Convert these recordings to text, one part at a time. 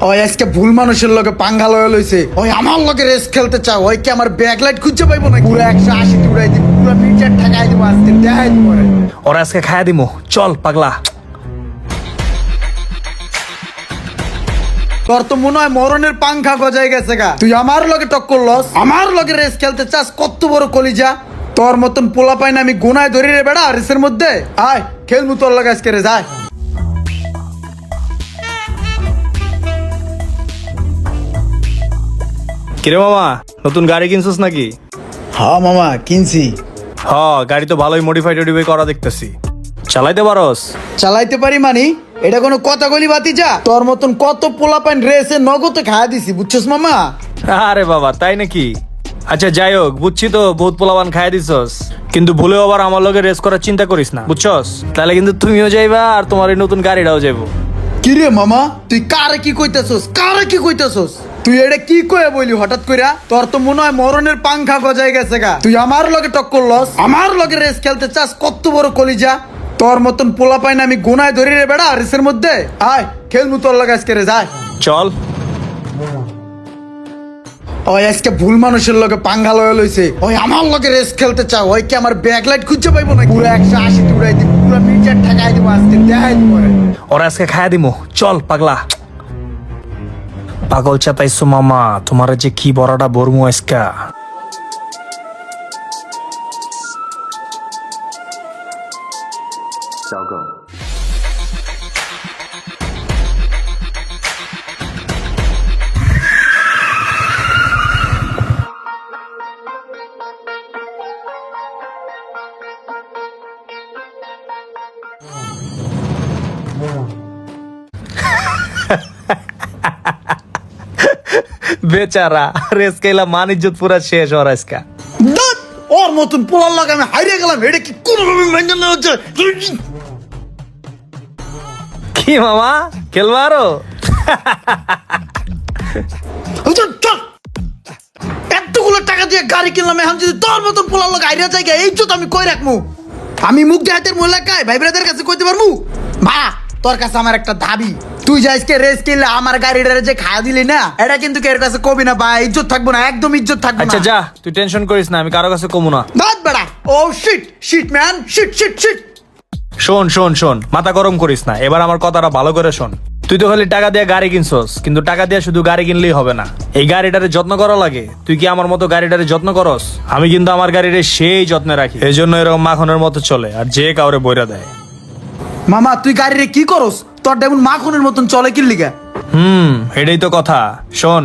ওই আজকে ভুল মানুষের লগে পাঙ্গা লয়ে লইছে। ওই আমার লগে রেস খেলতে চাও, ওই কি আমার ব্যাকলাইট খুঁজে পাইবো না? পুরো 180 উড়াই দিব, পুরো মিটার ঠেকাই দিব, আজকে দেখাই দিব। ওরা আজকে খায়া দিমু, চল পাগলা। তোর তো মনে হয় মরণের পাংখা গজায় গেছে গা। তুই আমার লগে টক্কর লস, আমার লগে রেস খেলতে চাস? কত বড় কলিজা তোর! মতন পোলা পাই না আমি গোনায় ধরি রে বেড়া রেসের মধ্যে। আয় খেলমু তোর লগে আজকে রে, যায়। কিরে মামা, নতুন গাড়ি কিনছিস নাকি? হ্যাঁ মামা কিনছি। হ, গাড়ি তো ভালোই মডিফাই টডিফাই করা দেখতেছি। চালাইতে পারস? চালাইতে পারি মানি? এটা কোনো কথা গলি বাতি যা? তোর মতন কত পোলা পাইন রেসে নগদে খায়া দিছি, বুঝছস মামা? আরে বাবা, তাই নাকি? আচ্ছা যাই হোক, বুঝছি তো বহুত পোলাবান খাইয়া দিছস, কিন্তু ভুলেও আবার আমার লগে রেস করার চিন্তা করিস না, বুঝছস? তাহলে কিন্তু তুমিও যাইবা আর তোমার এই নতুন গাড়িটাও যাইবো। কি রে মামা, তুই কারে কি কইতাছস? কারে কি কইতাছস? তুই এটা কি কয়ে বলি হঠাৎ কইরা? তোর তো মনে হয় মরণের পাংখা গজায় গেছে গা। তুই আমার লগে টক্কর লস, আমার লগে রেস খেলতে চাস? কত বড় কলিজা তোর! মতন পোলা পাই না আমি গোনায় ধরি রে বেড়া রেসের মধ্যে। আয় খেলমু তোর লগে আজকে রে, যায়। চল। ওই আজকে ভুল মানুষের লগে পাঙ্গা লয়ে লইছে। ওই আমার লগে রেস খেলতে চাও, ওই কি আমার ব্যাকলাইট খুঁজে পাইবো না? পুরো 180 উড়াই দিব, পুরো মিটার ঠেকাই দিব, আজকে দেখাই দিব। ওরা আজকে খায়া দিমু, চল পাগলা। পাগল চাতাইছো মামা, তোমার যে কি বড়টা বরমু আজকা। বেচারা রেস খেলা মান ইজ্জত পুরা শেষ ওর আজকা। ধ্যাৎ, ওর মতন পোলার লগে আমি হারিয়ে গেলাম, এটা কি কোনোভাবে মেনে নেওয়া হচ্ছে? কি মামা, খেলবা আরো? এতগুলো টাকা দিয়ে গাড়ি কিনলাম, এখন যদি তোর মতন পোলার লগে হারিয়ে যায়, এই তো আমি কই রাখবো? আমি মুখ দেহাতের মহিলাকায় ভাই ব্রাদের কাছে কইতে পারবো? ভা, তোর কাছে আমার একটা দাবি, তুই যে আজকে রেস কিনলে আমার গাড়িটারে যে খাওয়া দিলি না, এটা কিন্তু এর কাছে কবি না ভাই, ইজ্জত থাকবো না, একদম ইজ্জত থাকবো না। আচ্ছা যা, তুই টেনশন করিস না, আমি কারো কাছে কমু না। বাদ বেড়া। Oh shit shit man, shit shit shit. শোন শোন শোন, মাথা গরম করিস না, এবার আমার কথাটা ভালো করে শোন। তুই তো খালি টাকা দিয়ে গাড়ি কিনছস, কিন্তু টাকা দিয়ে শুধু গাড়ি কিনলেই হবে না, এই গাড়িটারে যত্ন করা লাগে। তুই কি আমার মতো গাড়িটারে যত্ন করস? আমি কিন্তু আমার গাড়িরে সেই যত্নে রাখি, এই জন্য এরকম মাখনের মতো চলে, আর যে কাউরে বইরা দেয়। মামা তুই গাড়িরে কি করস? তোর যেমন মাখনের মতন চলে কি লিগা? এটাই তো কথা। শোন,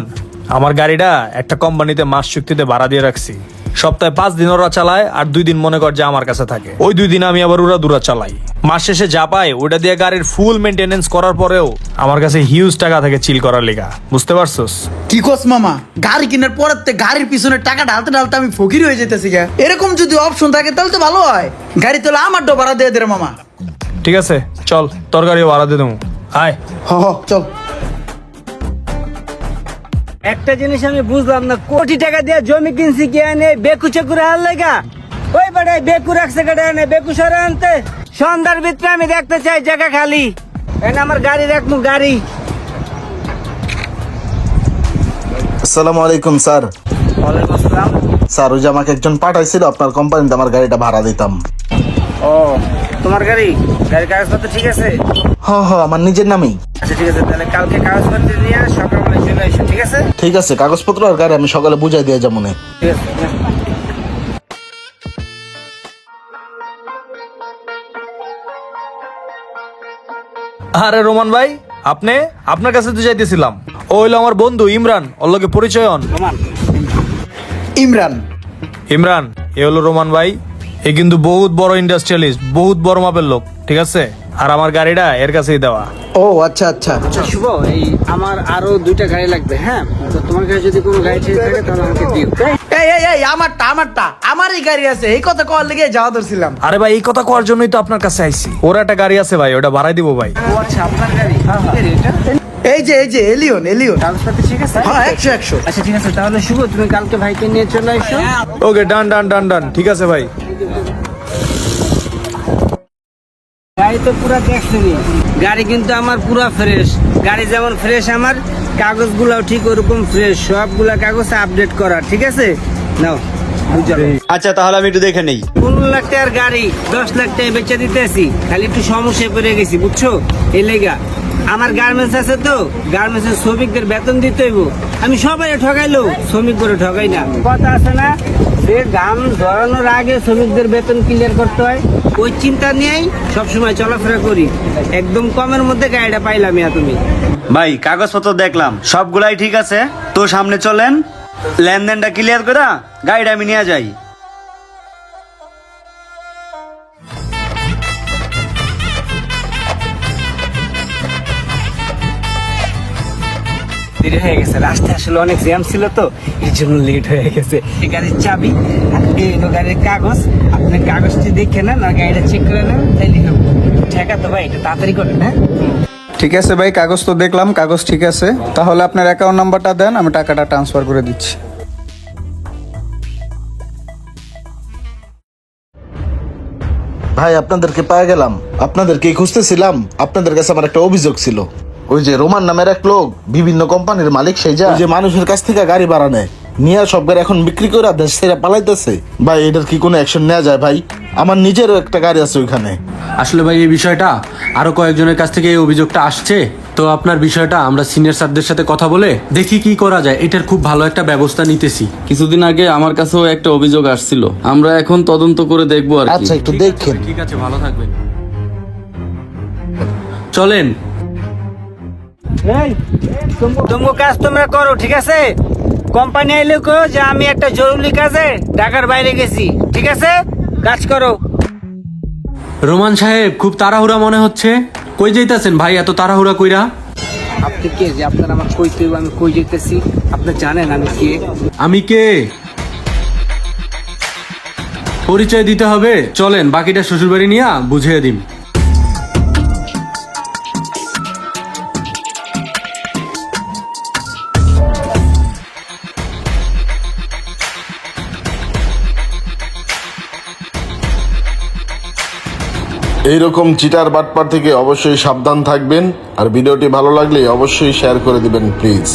আমার গাড়িটা একটা কোম্পানিতে মাস চুক্তিতে ভাড়া দিয়ে রাখছি। সপ্তাহে 5 দিন ওরা চালায়, আর 2 দিন মনে কর যে আমার কাছে থাকে। ওই 2 দিন আমি আবার উড়া দুরা চালাই। মাস শেষে যা পাই ওটা দিয়ে গাড়ির ফুল মেনটেনেন্স করার পরেও আমার কাছে হিউজ টাকা থাকে চিল করার লেগা, বুঝতে পারছস? কি কস মামা? গাড়ি কেনার পরের তে গাড়ির পিছনে টাকা ঢালতে ঢালতে আমি ফকির হয়ে যেতেছি গা। এরকম যদি অপশন থাকে তাহলে তো ভালো হয়। গাড়ি তোলা আমার ডো ভাড়া দিয়ে দে রে মামা। ঠিক আছে চল, তোর গাড়িও ভাড়া দিয়ে দেবো। আয়। চল। একটা জিনিস আমি বুঝলাম না, কোটি টাকা দিয়ে জমি কিনছি কি এনে বেকু চেকুরে আর লেগা? ওই বেটাই বেকু রাখছে কেটে এনে বেকু সরে আনতে। সন্ধ্যার ভিতরে আমি দেখতে চাই জায়গা খালি, এনে আমার গাড়ি রাখবো গাড়ি। আসসালামু আলাইকুম স্যার। ওয়ালাইকুম আসসালাম। স্যার ওই যে আমাকে একজন পাঠাইছিল আপনার কোম্পানিতে আমার গাড়িটা ভাড়া দিতাম। ও তোমার গাড়ি, গাড়ির কাগজপত্র ঠিক আছে? হ আমার নিজের নামেই। আচ্ছা ঠিক আছে, তাহলে কালকে কাগজপত্র নিয়ে সকালবেলা চলে এসো, ঠিক আছে? ঠিক আছে, কাগজপত্র আর গাড়ি আমি সকালে বুঝাই দিয়ে যাবো না। ঠিক আছে। আরে রোমান ভাই, আপনি? আপনার কাছে তো যাইতেছিলাম। ও হইলো আমার বন্ধু ইমরান, ওর লগে পরিচয় হন। ইমরান? ইমরান এ হলো রোমান ভাই, এ কিন্তু বহুত বড় ইন্ডাস্ট্রিয়ালিস্ট, বহুত বড় মাপের লোক, ঠিক আছে? আর আমার গাড়িটা এর কাছেই দেওয়া। ও আচ্ছা আচ্ছা। আচ্ছা শুভ, এই আমার আরো 2টা গাড়ি লাগবে, হ্যাঁ? তো তোমার কাছে যদি কোনো গাড়ি ঠিক থাকে তাহলে আমাকে দিও। এই আমারটা আমারই গাড়ি আছে, এই কথা কল লেগে যাওয়া ধরছিলাম। আরে ভাই, এই কথা করার জন্যই তো আপনার কাছে আইছি। ওর একটা গাড়ি আছে ভাই, ওটা ভাড়াই দিব ভাই। ও আচ্ছা, আপনার গাড়ি? কি গাড়ি এটা? এই যে এলিয়ন। কাগজপত্র ঠিক আছে? হ্যাঁ 100। আচ্ছা ঠিক আছে, তাহলে শুভ তুমি কালকে ভাইকে নিয়ে চলে এসো। ওকে, ডান, ঠিক আছে ভাই। গাড়ি তো পুরা দেখছেনি, গাড়ি কিন্তু আমার পুরা ফ্রেশ। গাড়ি যেমন ফ্রেশ আমার, কাগজগুলাও ঠিক ওরকম ফ্রেশ, সবগুলা কাগজ আপডেট করা, ঠিক আছে? নাও বুঝো। আচ্ছা তাহলে আমি একটু দেখে নেই। 15 লাখ টাকার গাড়ি 10 লাখ টাকা বেচে দিতেছি, খালি একটু সমস্যায় পড়ে গেছি বুঝছো, এই লেগা। আমার গার্মেন্টস আছে তো, গার্মেন্টসের শ্রমিকদের বেতন দিতে হইব। আমি সবাই ঠকাইলো, শ্রমিক করে ঠকাই না। কথা আছে না, সে গাম ধরানোর আগে শ্রমিকদের বেতন ক্লিয়ার করতে হয়, ওই চিন্তা নিয়েই সবসময় চলাফেরা করি। একদম কমের মধ্যে গাড়িটা পাইলাম তুমি। ভাই কাগজপত্র দেখলাম সবগুলাই ঠিক আছে, তো সামনে চলেন, লেনদেনটা ক্লিয়ার করে গাড়িটা আমি নিয়ে যাই। দেরি হয়ে গেছে, রাস্তায় আসলে অনেক জ্যাম ছিল তো, এই জন্য লেট হয়ে গেছে। এই গাড়ির চাবি আর এই হলো গাড়ির কাগজ, আপনি কাগজটি দেখে নেন আর গাড়িটা চেক করে নেন, তাইলে হবে। ঠিক আছে ভাই, একটু তাড়াতাড়ি করেন। হ্যাঁ ঠিক আছে ভাই, কাগজ তো দেখলাম, কাগজ ঠিক আছে। তাহলে আপনার অ্যাকাউন্ট নাম্বারটা দেন, আমি টাকাটা ট্রান্সফার করে দিচ্ছি। ভাই আপনাদেরকে পেয়ে গেলাম, আপনাদেরকে খুঁজতেছিলাম। আপনাদের কাছে আমার একটা অভিযোগ ছিল। ওই যে রোমান নামের এক লোক বিভিন্ন কোম্পানির মালিক, সেই যে মানুষের কাছ থেকে গাড়ি ভাড়া নেয়, নিয়ে সব গাড়ি এখন বিক্রি করে দেশ ছেড়ে পালাইতেছে। ভাই এটার কি কোনো অ্যাকশন নেওয়া যায় ভাই? আমার নিজেরও একটা গাড়ি আছে ওইখানে। আসলে ভাই এই বিষয়টা আরো কয়েকজনের কাছ থেকে এই অভিযোগটা আসছে, তো আপনার বিষয়টা আমরা সিনিয়র স্যারদের সাথে কথা বলে দেখি কি করা যায়। এটার খুব ভালো একটা ব্যবস্থা নিতেছি। কিছুদিন আগে আমার কাছেও একটা অভিযোগ আসছিল, আমরা এখন তদন্ত করে দেখবো আর কি। আচ্ছা একটু দেখেন। ঠিক আছে, ভালো থাকবেন, চলেন। তোমার কাজ তোমরা করো, ঠিক আছে? কোম্পানি আইলে কো যে আমি একটা জরুরি কাজে ঢাকার বাইরে গেছি, ঠিক আছে? কাজ করো। রোমান সাহেব খুব তাড়াহুড়া মনে হচ্ছে, কই যাইতাছেন ভাই এত তাড়াহুড়া কইরা? আপনি কে যে আপনার আমার কইতে হইব, আমি কই যেতেছি? আপনি জানেন আমি কে? আমি কে পরিচয় দিতে হবে? চলেন বাকিটা শ্বশুরবাড়ি নিয়ে বুঝিয়ে দিন। এইরকম চিটার বাটপার থেকে অবশ্যই সাবধান থাকবেন, আর ভিডিওটি ভালো লাগলে অবশ্যই শেয়ার করে দিবেন প্লিজ।